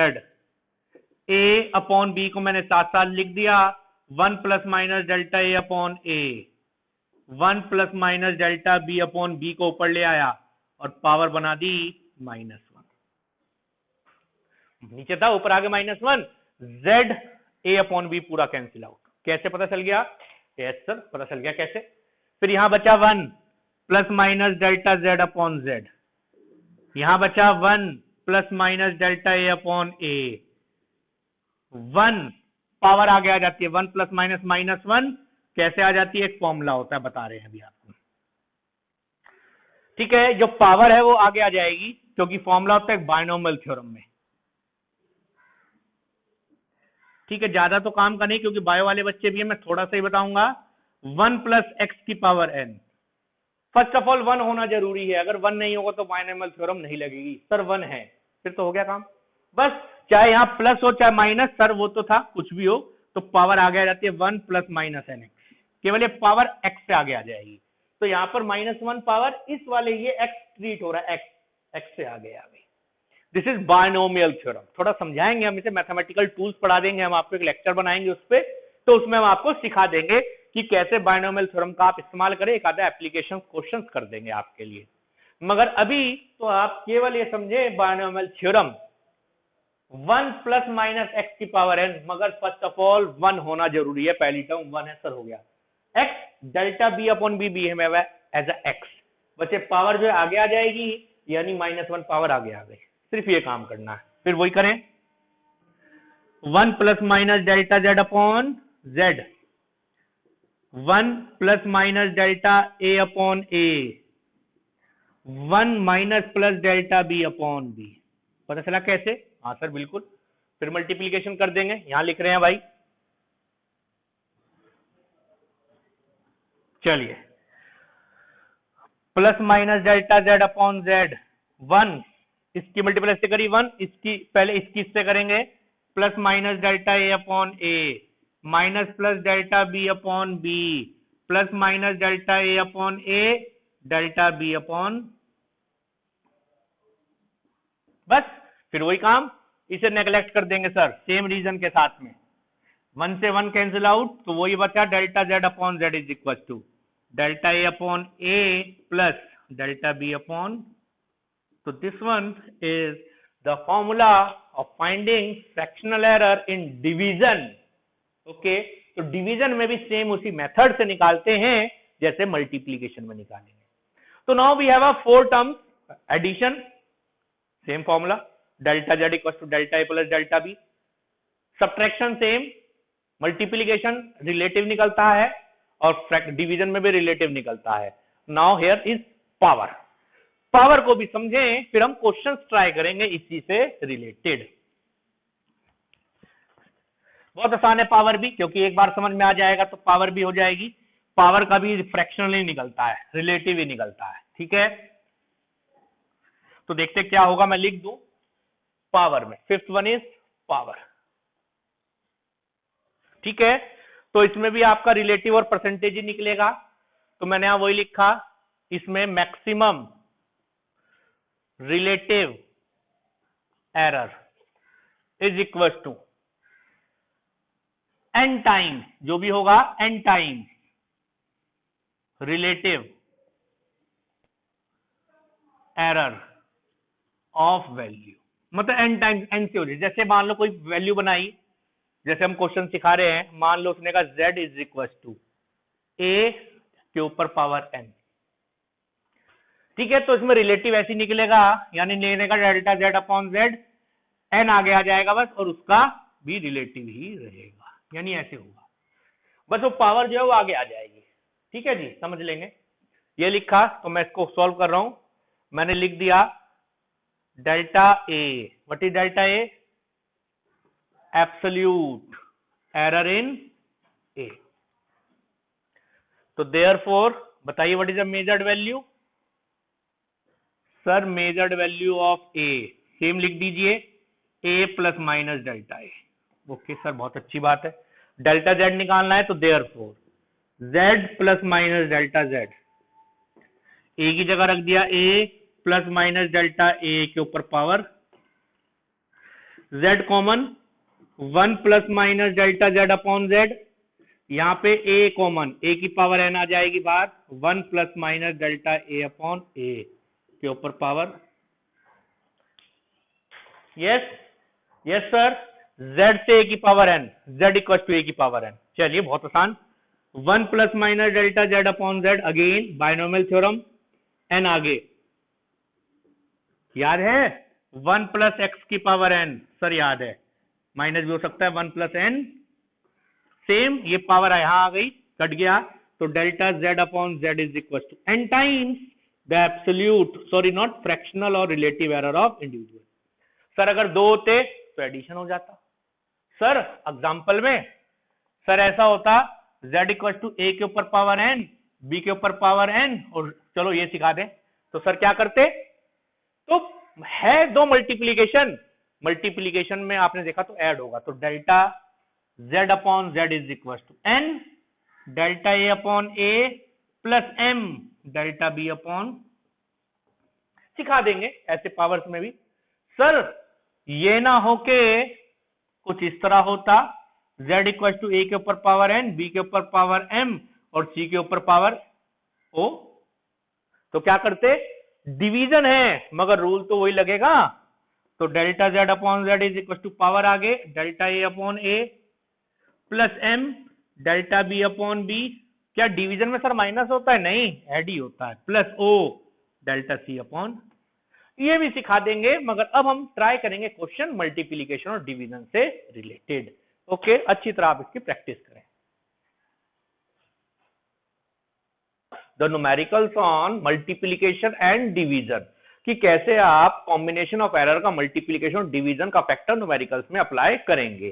a upon b को मैंने साथ साथ लिख दिया, 1 plus minus delta a upon a, 1 plus minus delta b upon b को ऊपर ले आया और पावर बना दी -1। नीचे था, ऊपर आगे -1, z a अपॉन b पूरा कैंसिल आउट। कैसे पता चल गया? यस सर, पता चल गया कैसे। फिर यहां बचा 1 plus minus delta z upon z, यहां बचा 1 plus minus delta a upon a, 1 power आगे आ जाती है, 1 प्लस माइनस -1 कैसे आ जाती है? एक फॉर्मूला होता है, बता रहे हैं अभी आपको। ठीक है, जो पावर है वो आगे आ जाएगी क्योंकि फॉर्मूला होता है बायनोमियल थ्योरम में। ठीक है, ज्यादा तो काम का नहीं क्योंकि बायो वाले बच्चे भी है, मैं थोड़ा सा ही बताऊंगा। 1 प्लस एक्स की power n, first of all 1 होना जरूरी है, अगर 1 नहीं होगा तो बायनोमियल थ्योरम नहीं लगेगी। सर 1 है, फिर तो हो गया काम। बस चाहे यहाँ प्लस हो चाहे माइनस, सर वो तो था, कुछ भी हो तो पावर आगे आ जाती है 1 प्लस माइनस एन एक्स, केवल ये पावर x से आगे आ जाएगी। तो यहाँ पर -1 पावर इस वाले ये x ट्रीट हो रहा है, x से आगे आ गई। This is binomial theorem. थोड़ा समझाएंगे हम इसे, मैथमेटिकल टूल्स पढ़ा देंगे, हम आपको एक लेक्चर बनाएंगे उस पर, तो उसमें हम आपको सिखा देंगे कि कैसे बायनोमियल थ्योरम का आप इस्तेमाल करें, एक आधा एप्लीकेशन क्वेश्चन कर देंगे आपके लिए। मगर अभी तो आप केवल ये समझे binomial theorem 1 plus minus x की पावर n, मगर फर्स्ट ऑफ ऑल 1 होना जरूरी है। पहली टर्म 1 है सर, हो गया। x delta b upon b b है एज अ x, बच्चे पावर जो है आगे आ जाएगी, यानी -1 पावर आगे आ गई। सिर्फ ये काम करना है। फिर वही करें, 1 plus minus delta z upon z, 1 plus minus delta a upon a, 1 minus plus delta b upon b। पता चला कैसे? हाँ सर बिल्कुल। फिर मल्टीप्लीकेशन कर देंगे, यहां लिख रहे हैं भाई, चलिए plus minus delta z upon z, 1 इसकी मल्टीप्लाई से करी 1, इसकी पहले इसकी इससे करेंगे, plus minus delta a upon a, minus plus delta b upon b, plus minus delta a upon a, delta b upon, बस। फिर वही काम, इसे नेग्लेक्ट कर देंगे सर सेम रीजन के साथ में, 1 से 1 कैंसिल आउट, तो वही बचा delta z upon z is equal to delta a upon a plus delta b upon, तो this one is the formula of finding fractional error in division. Okay, तो division में भी सेम उसी method से निकालते हैं जैसे मल्टीप्लीकेशन में निकालेंगे। तो now we have a 4 terms, addition same formula, delta z equal to delta a plus delta b, subtraction same, multiplication relative निकलता है और डिवीजन में भी रिलेटिव निकलता है। Now here is power, power को भी समझें, फिर हम क्वेश्चंस ट्राई करेंगे इसी से रिलेटेड। बहुत आसान है पावर भी, क्योंकि एक बार समझ में आ जाएगा तो पावर भी हो जाएगी। पावर का भी फ्रैक्शनल ही निकलता है, रिलेटिव ही निकलता है। ठीक है, तो देखते क्या होगा, मैं लिख दूं पावर में, फिफ्थ वन इज पावर। ठीक है, तो इसमें भी आपका रिलेटिव और परसेंटेज ही निकलेगा, तो मैंने यहां वही लिखा, इसमें maximum relative error is equal to n times, जो भी होगा n times relative error of value, मतलब n टाइम्स, n से हो जाए। जैसे मान लो कोई वैल्यू बनाई, जैसे हम क्वेश्चन सिखा रहे हैं, मान लो उसने कहा z is equal to a के ऊपर पावर n। ठीक है, तो इसमें रिलेटिव ऐसी निकलेगा, यानी निकलेगा delta z upon z, n आगे आ जाएगा बस, और उसका भी रिलेटिव ही रहेगा, यानी ऐसे होगा बस, वो पावर जो है वो आगे आ जाएगी। ठीक है जी, समझ लेंगे। ये लिखा, तो मैं इसको सॉल्व कर रहा हूं, मैंने लिख दिया delta a, what is delta a? Absolute error in a। तो देयरफॉर बताइए what is the measured value? Sir measured value of a same लिख दीजिए, a plus minus delta a। Okay sir, बहुत अच्छी बात है। डेल्टा जेड निकालना है, तो therefore Z plus minus delta Z, A की जगह रख दिया A plus minus delta A के ऊपर power, Z common 1 plus minus delta Z upon Z, यहाँ पे ए कॉमन, ए की पावर एन आ जाएगी बाहर, 1 plus minus delta a upon a के ऊपर power, yes yes sir, z से a की power n, z equal to a की पावर n। चलिए बहुत आसान, 1 plus minus delta z upon z, again binomial theorem, n आगे याद है, 1 प्लस एक्स की पावर n, सर याद है, माइनस भी हो सकता है 1 प्लस n, सेम ये पावर यहां आ गई, कट गया, तो delta z upon z is equal to n times the absolute, sorry not fractional और relative error of individual. Sir अगर दो होते तो एडिशन हो जाता, सर एग्जांपल में सर ऐसा होता z इक्वल टू a के ऊपर पावर n, b के ऊपर पावर n, और चलो ये सिखा दें, तो सर क्या करते, तो है दो मल्टीप्लीकेशन, मल्टीप्लीकेशन में आपने देखा तो ऐड होगा, तो delta z upon z is equal to n delta a upon a plus m delta b upon, सिखा देंगे ऐसे पावर्स में भी। सर ये ना हो के कुछ इस तरह होता, z इक्वल टू a के ऊपर पावर n, b के ऊपर पावर m और c के ऊपर पावर o, तो क्या करते, डिवीजन है मगर रूल तो वही लगेगा, तो delta z upon z is equal to power आगे delta a upon a plus m delta b upon b, क्या डिवीजन में सर माइनस होता है, नहीं ऐड ही होता है, plus o delta c upon, ये भी सिखा देंगे, मगर अब हम ट्राई करेंगे क्वेश्चन मल्टीप्लिकेशन और डिवीजन से रिलेटेड। ओके, अच्छी तरह आप इसकी प्रैक्टिस करें। The numericals on multiplication and division, कि कैसे आप कॉम्बिनेशन ऑफ एरर का मल्टीप्लिकेशन और डिवीजन का फैक्टर न्यूमेरिकल्स में अप्लाई करेंगे।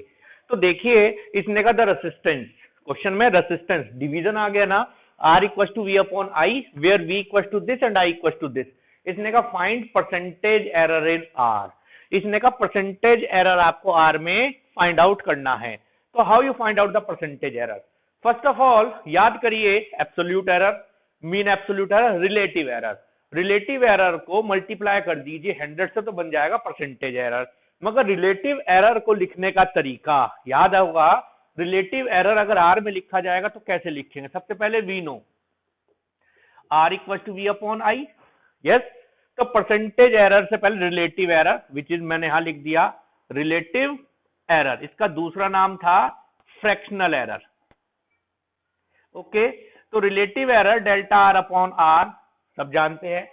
तो देखिए इसने कहा द रेसिस्टेंस, क्वेश्चन में रेसिस्टेंस डिवीजन आ गया ना, R equal to v upon I, where V equal to this and I equal to this. इसने कहा find percentage error in R, इसने कहा परसेंटेज एरर आपको R में फाइंड आउट करना है। तो how you find out the percentage error, first of all याद करिए absolute error, mean absolute error, relative error, relative error को मल्टीप्लाई कर दीजिए 100 से तो बन जाएगा परसेंटेज एरर, मगर रिलेटिव एरर को लिखने का तरीका याद होगा, रिलेटिव एरर अगर R में लिखा जाएगा तो कैसे लिखेंगे, सबसे पहले we know R equal to v upon I, yes, तो परसेंटेज एरर से पहले रिलेटिव एरर विच इज मैंने यहां लिख दिया रिलेटिव एरर, इसका दूसरा नाम था फ्रैक्शनल एरर। ओके, तो relative error delta R upon R सब जानते हैं,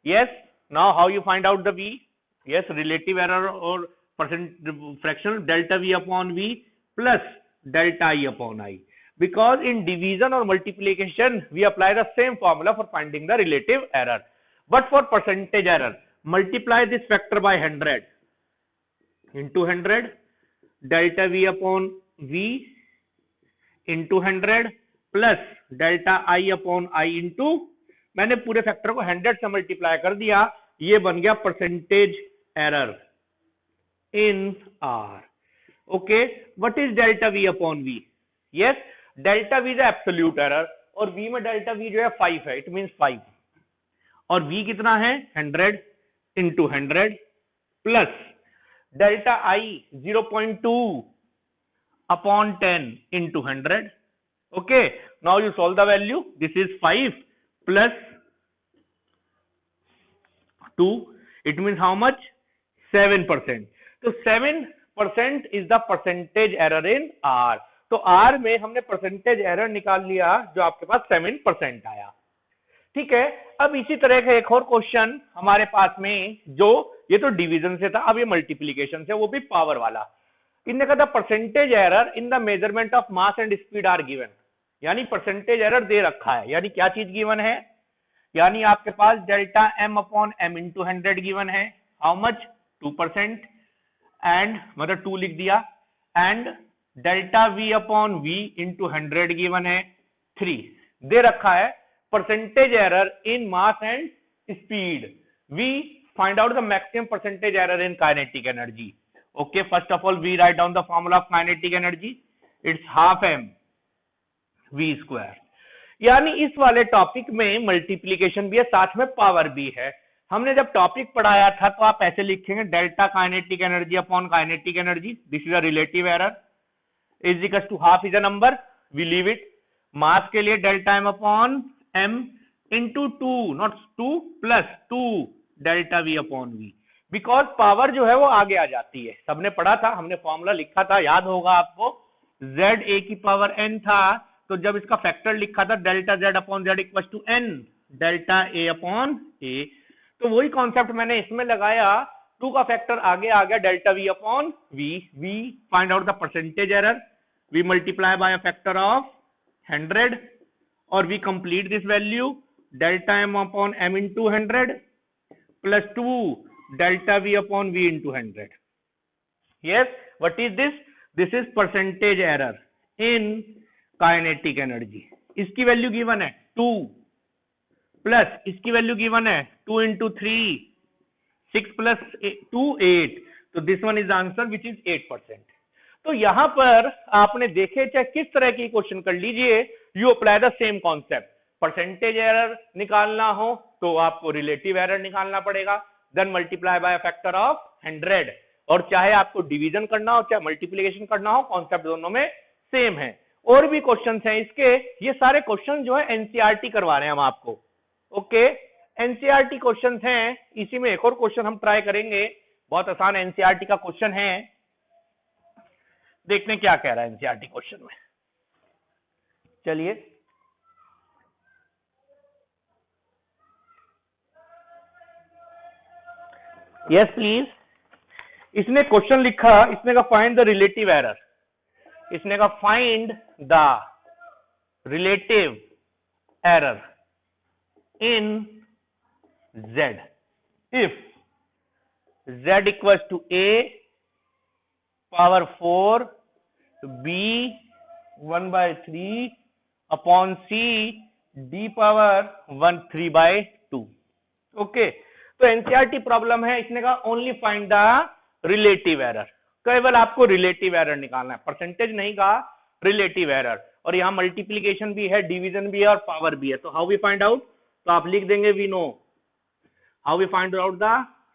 yes, now how you find out the V, yes, relative error और percent fractional delta V upon V plus delta I upon I, because in division or multiplication we apply the same formula for finding the relative error, but for percentage error multiply this factor by 100 into 100 delta v upon v into 100 plus delta I upon I into, मैंने पूरे factor को 100 से multiply कर दिया, ये बन गया percentage error in R। Okay, what is delta v upon v, yes, delta we जो एब्सोल्यूट एरर, और v में डेल्टा v जो है 5 है, इट मींस 5, और v कितना है 100 into 100 plus delta i 0.2 upon 10 into 100। Okay, now you solve the value, this is 5 plus 2, it means how much 7%, तो 7% is the percentage error in R। तो R में हमने परसेंटेज एरर निकाल लिया जो आपके पास 7% आया। ठीक है, अब इसी तरह का एक और क्वेश्चन हमारे पास में, जो ये तो डिवीजन से था, अब ये मल्टीप्लीकेशन से, वो भी पावर वाला। इनने कहा था percentage error in the measurement of mass and speed are given, यानी परसेंटेज एरर दे रखा है, यानी क्या चीज गिवन है, यानी आपके पास delta m upon m into 100 given है, हाउ मच 2%, एंड मतलब 2 लिख दिया, and delta v upon v into 100 given है 3, दे रखा है percentage error in mass and speed, v find out the maximum percentage error in kinetic energy. Okay, first of all we write down the formula of kinetic energy, it's half m v square. यानी इस वाले topic में multiplication भी है, साथ में power भी है। हमने जब टॉपिक पढ़ाया था तो आप ऐसे लिखेंगे delta kinetic energy upon kinetic energy, this is a relative error, is equal to half is a number, we leave it. Mass के लिए delta m upon m into 2 not 2 plus 2 delta v upon v, because power जो है वो आगे आ जाती है। सबने पढ़ा था, हमने फॉर्मूला लिखा था, याद होगा आपको, z a की पावर n था, तो जब इसका फैक्टर लिखा था delta z upon z equal to n delta a upon a, तो वही कॉन्सेप्ट मैंने इसमें लगाया, 2 का फैक्टर आगे आ गया delta v upon v, we find out the percentage error, we multiply by a factor of 100 और we complete this value delta m upon m into 100 plus 2 delta v upon v into 100. Yes, what is this? This is percentage error in kinetic energy. इसकी value given है 2 plus इसकी value given है 2 into 3 6 plus 2 8, तो this one is answer which is 8%। तो यहां पर आपने देखे चाहे किस तरह की क्वेश्चन कर लीजिए, you apply the same concept. Percentage error निकालना हो तो आपको रिलेटिव एरर निकालना पड़ेगा, then multiply by factor of 100, और चाहे आपको डिवीजन करना हो चाहे मल्टीप्लिकेशन करना हो, कॉन्सेप्ट दोनों में सेम है। और भी क्वेश्चंस हैं इसके, ये सारे क्वेश्चन जो है एनसीईआरटी करवा रहे हैं हम आपको, ओके, एनसीईआरटी क्वेश्चंस हैं। इसी में एक और क्वेश्चन हम ट्राई करेंगे, बहुत आसान एनसीईआरटी का क्वेश्चन है, देखने क्या कह रहा है एनसीईआरटी क्वेश्चन में। चलिए यस प्लीज। इसने क्वेश्चन लिखा, इसने कहा फाइंड द रिलेटिव एरर, इसने कहा find the relative error in z if z equals to a power 4 b 1 by 3 upon c d power 1 3 by 2। Okay, तो एनसीईआरटी प्रॉब्लम है, इसने कहा only find the relative error, केवल आपको relative error निकालना है, परसेंटेज नहीं कहा, रिलेटिव एरर। और यहां मल्टीप्लीकेशन भी है, डिवीजन भी है और पावर भी है। तो हाउ वी फाइंड आउट, तो आप लिख देंगे we know how we find out the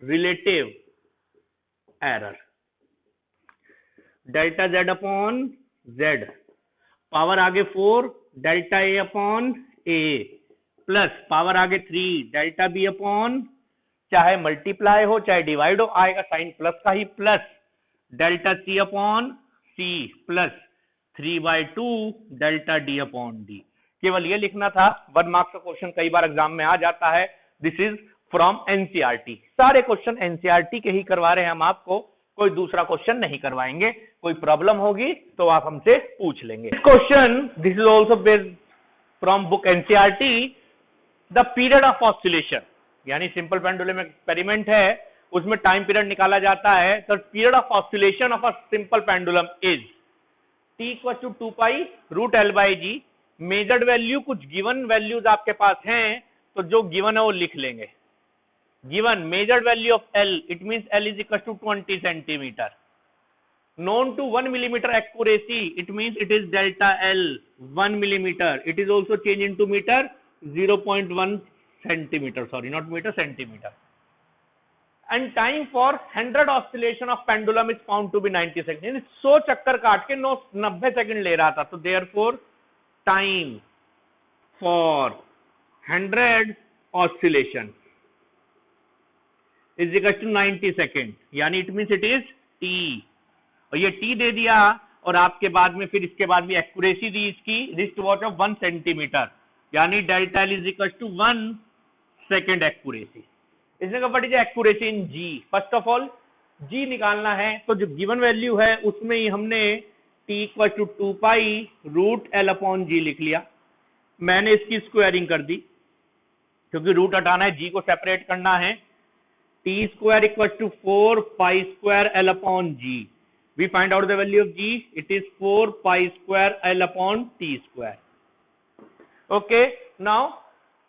relative error, delta z upon z, power आगे 4 delta a upon a, plus power आगे 3 डेल्टा b अपॉन, चाहे मल्टीप्लाई हो चाहे डिवाइड हो, आएगा साइन प्लस का ही, plus delta c upon c plus 3/2 delta d upon d। केवल ये लिखना था, 1 मार्क्स का क्वेश्चन कई बार एग्जाम में आ जाता है। दिस इज फ्रॉम एनसीईआरटी, सारे क्वेश्चन एनसीईआरटी के ही करवा रहे हैं हम आपको, कोई दूसरा क्वेश्चन नहीं करवाएंगे। कोई प्रॉब्लम होगी तो आप हमसे पूछ लेंगे। Question this is also based from book NCERT, the period of oscillation, यानी सिंपल पेंडुलम एक्सपेरिमेंट है, उसमें टाइम पीरियड निकाला जाता है। तो period of oscillation of a simple pendulum is t equal to 2 pi root l by g. Measured value कुछ given values आपके पास हैं, तो जो गिवन है वो लिख लेंगे। Given measured value of L, it means L is equal to 20 centimetre. known to 1 millimeter accuracy, it means it is delta L 1 millimeter. It is also changed into meter 0.1 centimeter, sorry not meter, centimeter. And time for 100 oscillation of pendulum is found to be 90 seconds. 100 चक्कर काट के 90 second ले रहा था, तो therefore time for 100 oscillation is equal to 90 second, यानी it means it is t, और ये t दे दिया, और आपके बाद में फिर इसके बाद भी एक्यूरेसी दी इसकी, रिस्ट वॉच ऑफ 1 सेंटीमीटर, यानी delta L is equal to 1 second accuracy. इसने कहा what is accuracy in g. First of all g निकालना है, तो जो गिवन वैल्यू है उसमें ही हमने t equal to 2 pi root L upon g लिख लिया। मैंने इसकी स्क्वायरिंग कर दी, क्योंकि रूट हटाना है, जी को सेपरेट करना है। t square equal to 4 pi square l upon g. We find out the value of g, it is 4 pi square L upon t square. Okay, now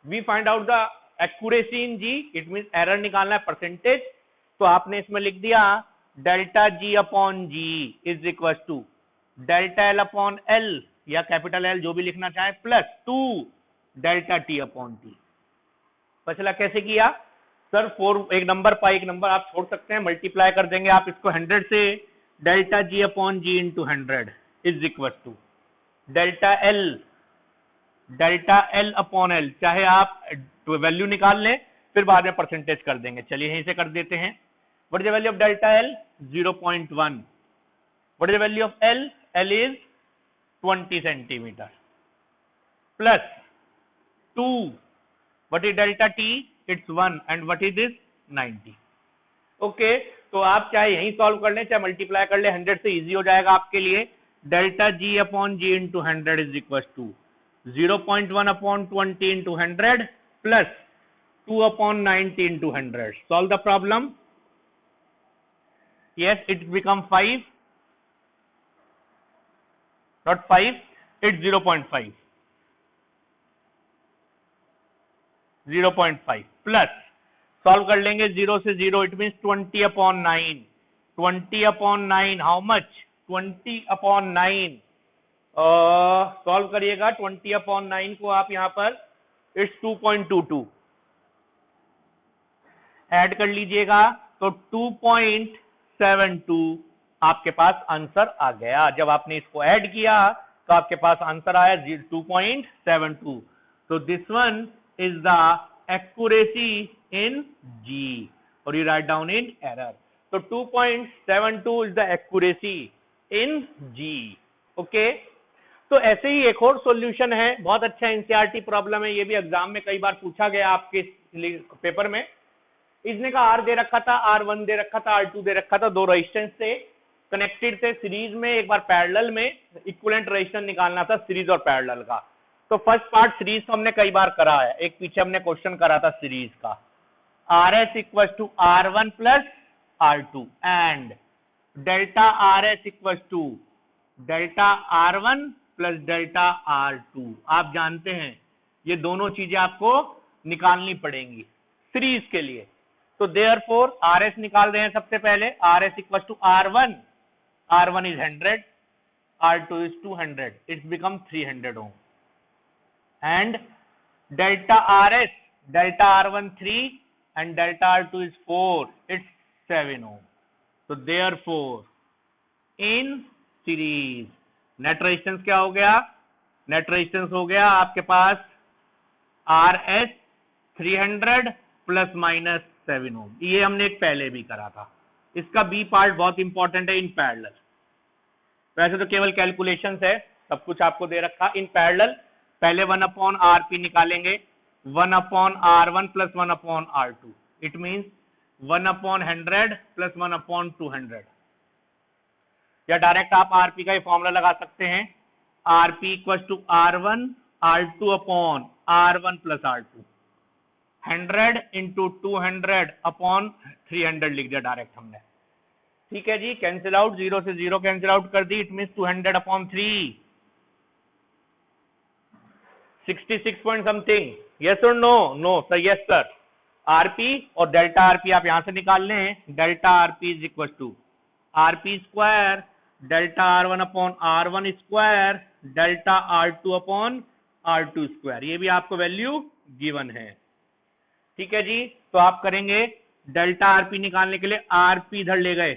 we find out the accuracy in g, it means error निकालना है percentage, तो आपने इसमें लिख दिया delta g upon g is equal to delta L upon L या capital L जो भी लिखना चाहे plus 2 delta T upon T. पहला कैसे किया सर, 4 एक नंबर पाई एक नंबर आप छोड़ सकते हैं, मल्टीप्लाई कर देंगे आप इसको 100 से, delta G upon G into 100 is equal to delta L upon L, चाहे आप वैल्यू निकाल लें फिर बाद में परसेंटेज कर देंगे। चलिए यहीं से कर देते हैं। What is the value of delta L? 0.1। What is the value of L? L is 20 centimetre plus 2। What is delta T? It's 1 and what is this? 90। Okay, तो आप चाहे यहीं सॉल्व कर लें चाहे मल्टीप्लाई कर ले, 100 से इजी हो जाएगा आपके लिए। Delta G upon G into 100 is equal to 0.1 upon 20 into 100 plus 2 upon 90 into 100. Solve the problem. Yes, it become 5. Not 5, it's 0.5. 0.5 plus solve कर लेंगे 0 से 0, it means 20 upon 9. 20 upon 9 how much? 20 upon 9 solve करिएगा 20 upon 9 को आप यहाँ पर it's 2.22 add कर लीजिएगा तो 2.72 आपके पास आंसर आ गया। जब आपने इसको ऐड किया तो आपके पास आंसर आया 2.72। तो this one is the accuracy in g और you write down in error. तो 2.72 is the accuracy in g. Okay, तो ऐसे ही एक और सॉल्यूशन है, बहुत अच्छा एनसीईआरटी प्रॉब्लम है, ये भी एग्जाम में कई बार पूछा गया आपके पेपर में। इसने का आर दे रखा था, R1 दे रखा था, R2 दे रखा था, दो रेजिस्टेंस से कनेक्टेड थे सीरीज में, एक बार पैरेलल में, इक्विवेलेंट रेजिस्टेंस निकालना था सीरीज और पैरेलल का। तो फर्स्ट पार्ट सीरीज तो हमने कई बार करा है, एक पीछे हमने क्वेश्चन करा था सीरीज का, RS equal to R1 plus R2 and delta RS equal to delta R1 plus delta R2। आप जानते हैं ये दोनों चीजें आपको निकालनी पड़ेंगी सीरीज के लिए। तो देयरफॉर RS निकाल रहे हैं सबसे पहले, RS equal to R1, R1 is 100, R2 is 200, it's become 300 ohm and delta RS, delta R1 3 and delta R2 is 4, it's 7 ohm. तो therefore in series net resistance क्या हो गया? नेट रेजिस्टेंस हो गया आपके पास RS 300 प्लस माइनस 7 ओम। ये हमने एक पहले भी करा था। इसका बी पार्ट बहुत इंपॉर्टेंट है, इन पैरेलल। वैसे तो केवल कैलकुलेशंस है, सब कुछ आपको दे रखा। इन पैरेलल पहले 1 अपॉन RP निकालेंगे, 1 upon R1 plus 1 upon R2, it means 1 upon 100 plus 1 upon 200। या डायरेक्ट आप RP का ही फॉर्मूला लगा सकते हैं, RP equal to R1 R2 upon R1 plus R2, 100 into 200 upon 300 लिख दिया डायरेक्ट हमने। ठीक है जी, कैंसिल आउट, 0 से 0 कैंसिल आउट कर दी, it means 200 upon 3, 66 point something. Yes और no? No sir, yes sir. RP और डेल्टा आरपी आप यहां से निकाल लें, delta RP is equal to RP square delta R1 upon R1 square delta R2 upon R2 square. ये भी आपको वैल्यू गिवन है। ठीक है जी, तो आप करेंगे डेल्टा आरपी निकालने के लिए आरपी इधर ले गए,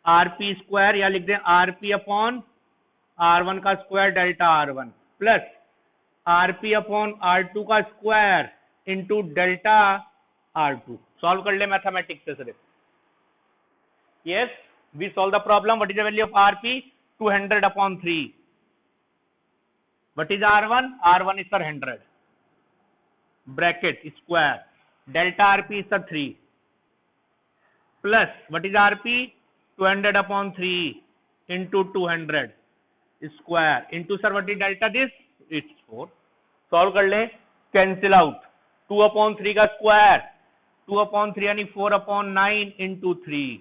आरपी स्क्वायर या लिख दें आरपी अपॉन R1 का square delta R1 plus RP upon R2 का square into delta R2। Solve कर ले मैथमेटिक्स से सिर्फ। Yes, we solve the problem. What is the value of RP? 200 upon 3। What is R1? R1 is sir 100 bracket square delta RP is sir 3 plus what is RP? 200 upon 3 into 200 square into sir what is delta this? It's 4। Solve कर ले, cancel out, 2 upon 3 का square 2 upon 3 यानी 4 upon 9 into 3,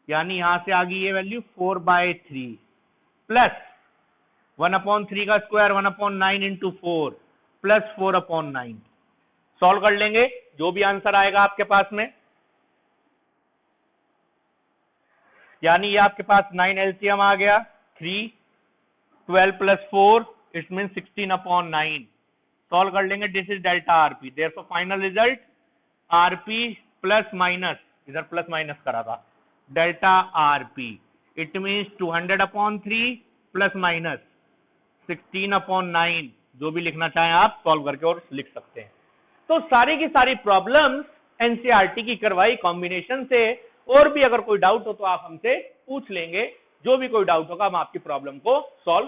यानी यहां से आ गई ये value 4/3 plus 1 upon 3 का square 1 upon 9 into 4 plus 4 upon 9। Solve कर लेंगे, जो भी आंसर आएगा आपके पास में, यानी ये आपके पास 9 एलसीएम आ गया, 3, 12 plus 4 it means 16/9. सॉल्व कर लेंगे, this is delta RP, therefore final result RP plus minus, इधर प्लस माइनस करा था, delta RP it means 200/3 plus minus 16/9, जो भी लिखना चाहें आप सॉल्व करके और लिख सकते हैं। तो सारी की सारी प्रॉब्लम्स एनसीईआरटी की करवाई कॉम्बिनेशन से, और भी अगर कोई डाउट हो तो आप हमसे पूछ लेंगे, जो भी कोई डाउट होगा हम आपकी प्रॉब्लम को सॉल्व